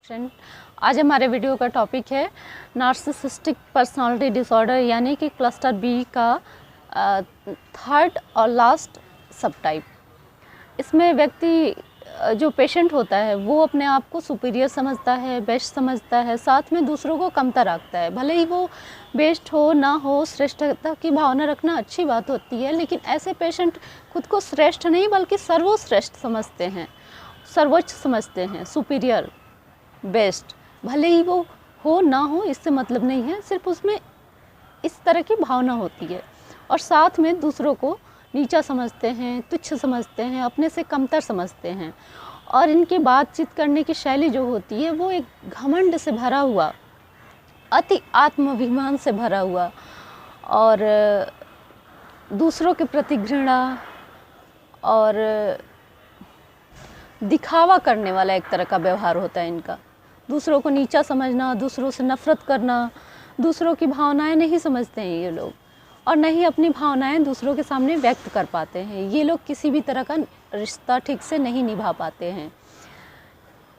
Friend, आज हमारे video का टॉपिक है नार्सिसिस्टिक पर्सनालिटी डिसऑर्डर यानी कि क्लस्टर बी का थर्ड और लास्ट सब टाइप। इसमें व्यक्ति जो पेशेंट होता है वो अपने आप को सुपीरियर समझता है, बेस्ट समझता है, साथ में दूसरों को कमतर रखता है। भले ही वो बेस्ट हो ना हो, श्रेष्ठता की भावना रखना अच्छी बात होती है, लेकिन ऐसे पेशेंट खुद को श्रेष्ठ नहीं बल्कि सर्वश्रेष्ठ समझते हैं, सर्वोच्च समझते हैं, सुपीरियर, बेस्ट। भले ही वो हो ना हो इससे मतलब नहीं है, सिर्फ उसमें इस तरह की भावना होती है। और साथ में दूसरों को नीचा समझते हैं, तुच्छ समझते हैं, अपने से कमतर समझते हैं। और इनकी बातचीत करने की शैली जो होती है वो एक घमंड से भरा हुआ, अति आत्माभिमान से भरा हुआ और दूसरों के प्रति घृणा और दिखावा करने वाला एक तरह का व्यवहार होता है इनका। दूसरों को नीचा समझना, दूसरों से नफ़रत करना, दूसरों की भावनाएं नहीं समझते हैं ये लोग, और न ही अपनी भावनाएं दूसरों के सामने व्यक्त कर पाते हैं। ये लोग किसी भी तरह का रिश्ता ठीक से नहीं निभा पाते हैं।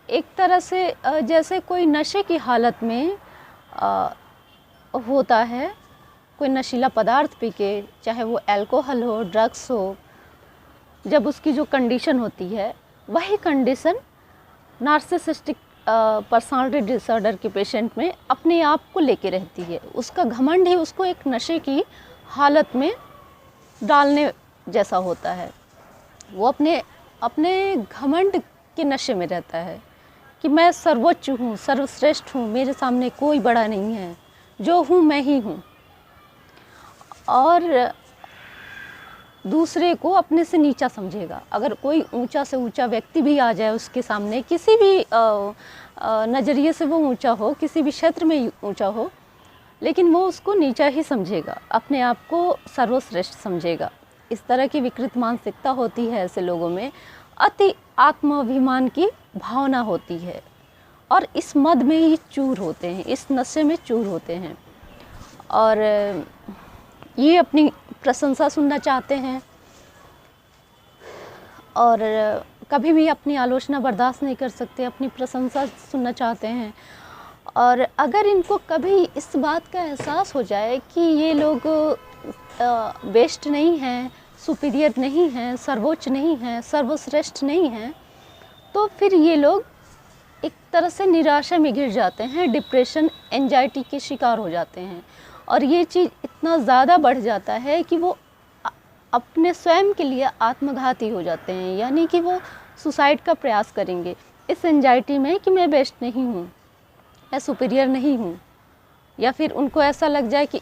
एक तरह से जैसे कोई नशे की हालत में होता है, कोई नशीला पदार्थ पी के, चाहे वो अल्कोहल हो, ड्रग्स हो, जब उसकी जो कंडीशन होती है वही कंडीशन नार्सिसिस्टिक पर्सनालिटी डिसऑर्डर के पेशेंट में अपने आप को लेके रहती है। उसका घमंड ही उसको एक नशे की हालत में डालने जैसा होता है। वो अपने घमंड के नशे में रहता है कि मैं सर्वोच्च हूँ, सर्वश्रेष्ठ हूँ, मेरे सामने कोई बड़ा नहीं है, जो हूँ मैं ही हूँ। और दूसरे को अपने से नीचा समझेगा। अगर कोई ऊंचा से ऊंचा व्यक्ति भी आ जाए उसके सामने, किसी भी नज़रिए से वो ऊंचा हो, किसी भी क्षेत्र में ऊंचा हो, लेकिन वो उसको नीचा ही समझेगा, अपने आप को सर्वश्रेष्ठ समझेगा। इस तरह की विकृत मानसिकता होती है ऐसे लोगों में। अति आत्माभिमान की भावना होती है और इस मद में ही चूर होते हैं, इस नशे में चूर होते हैं। और ये अपनी प्रशंसा सुनना चाहते हैं और कभी भी अपनी आलोचना बर्दाश्त नहीं कर सकते, अपनी प्रशंसा सुनना चाहते हैं। और अगर इनको कभी इस बात का एहसास हो जाए कि ये लोग बेस्ट नहीं हैं, सुपीरियर नहीं हैं, सर्वोच्च नहीं हैं, सर्वश्रेष्ठ नहीं हैं, तो फिर ये लोग एक तरह से निराशा में घिर जाते हैं, डिप्रेशन, एंजाइटी के शिकार हो जाते हैं। और ये चीज़ इतना ज़्यादा बढ़ जाता है कि वो अपने स्वयं के लिए आत्मघाती हो जाते हैं, यानी कि वो सुसाइड का प्रयास करेंगे इस एंजाइटी में कि मैं बेस्ट नहीं हूँ, मैं सुपीरियर नहीं हूँ। या फिर उनको ऐसा लग जाए कि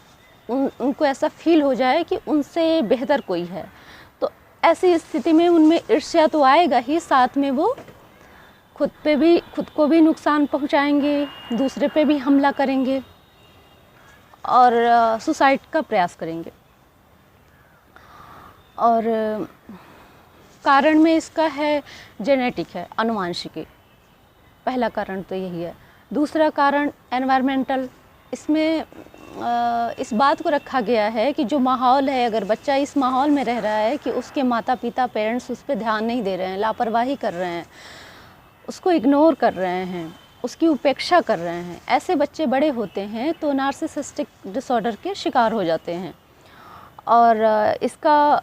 उनको ऐसा फील हो जाए कि उनसे बेहतर कोई है। तो ऐसी स्थिति में उनमें ईर्ष्या तो आएगा ही, साथ में वो खुद को भी नुकसान पहुँचाएंगे, दूसरे पे भी हमला करेंगे और सुसाइड का प्रयास करेंगे। और कारण में इसका है जेनेटिक है, आनुवंशिकी। पहला कारण तो यही है। दूसरा कारण एनवायरमेंटल। इसमें इस बात को रखा गया है कि जो माहौल है, अगर बच्चा इस माहौल में रह रहा है कि उसके माता पिता, पेरेंट्स उस पर ध्यान नहीं दे रहे हैं, लापरवाही कर रहे हैं, उसको इग्नोर कर रहे हैं, उसकी उपेक्षा कर रहे हैं, ऐसे बच्चे बड़े होते हैं तो नार्सिसिस्टिक डिसऑर्डर के शिकार हो जाते हैं। और इसका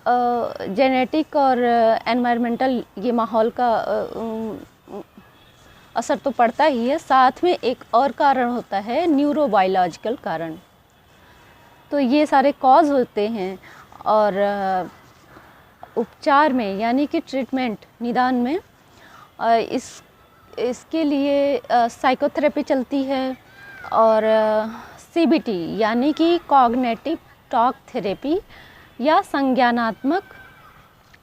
जेनेटिक और एनवायरमेंटल, ये माहौल का असर तो पड़ता ही है, साथ में एक और कारण होता है न्यूरोबायोलॉजिकल कारण। तो ये सारे कॉज होते हैं। और उपचार में यानी कि ट्रीटमेंट, निदान में इसके लिए साइकोथेरेपी चलती है और CBT यानी कि कॉग्निटिव टॉक थेरेपी या संज्ञानात्मक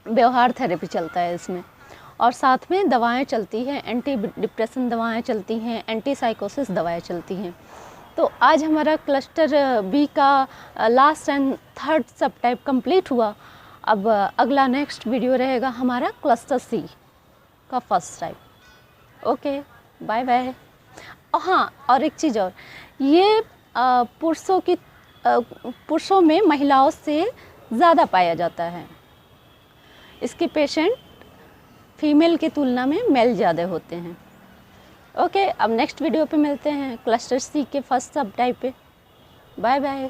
व्यवहार थेरेपी चलता है इसमें। और साथ में दवाएं चलती हैं, एंटी डिप्रेशन दवाएं चलती हैं, एंटी साइकोसिस दवाएं चलती हैं। तो आज हमारा क्लस्टर बी का लास्ट एंड थर्ड सब टाइप कंप्लीट हुआ। अब अगला नेक्स्ट वीडियो रहेगा हमारा क्लस्टर सी का first type. Okay, bye bye. हाँ, और एक चीज़ और, ये पुरुषों में महिलाओं से ज़्यादा पाया जाता है। इसके पेशेंट फीमेल की तुलना में मेल ज़्यादा होते हैं। ओके, अब नेक्स्ट वीडियो पे मिलते हैं क्लस्टर सी के फर्स्ट सब टाइप पे। Bye bye.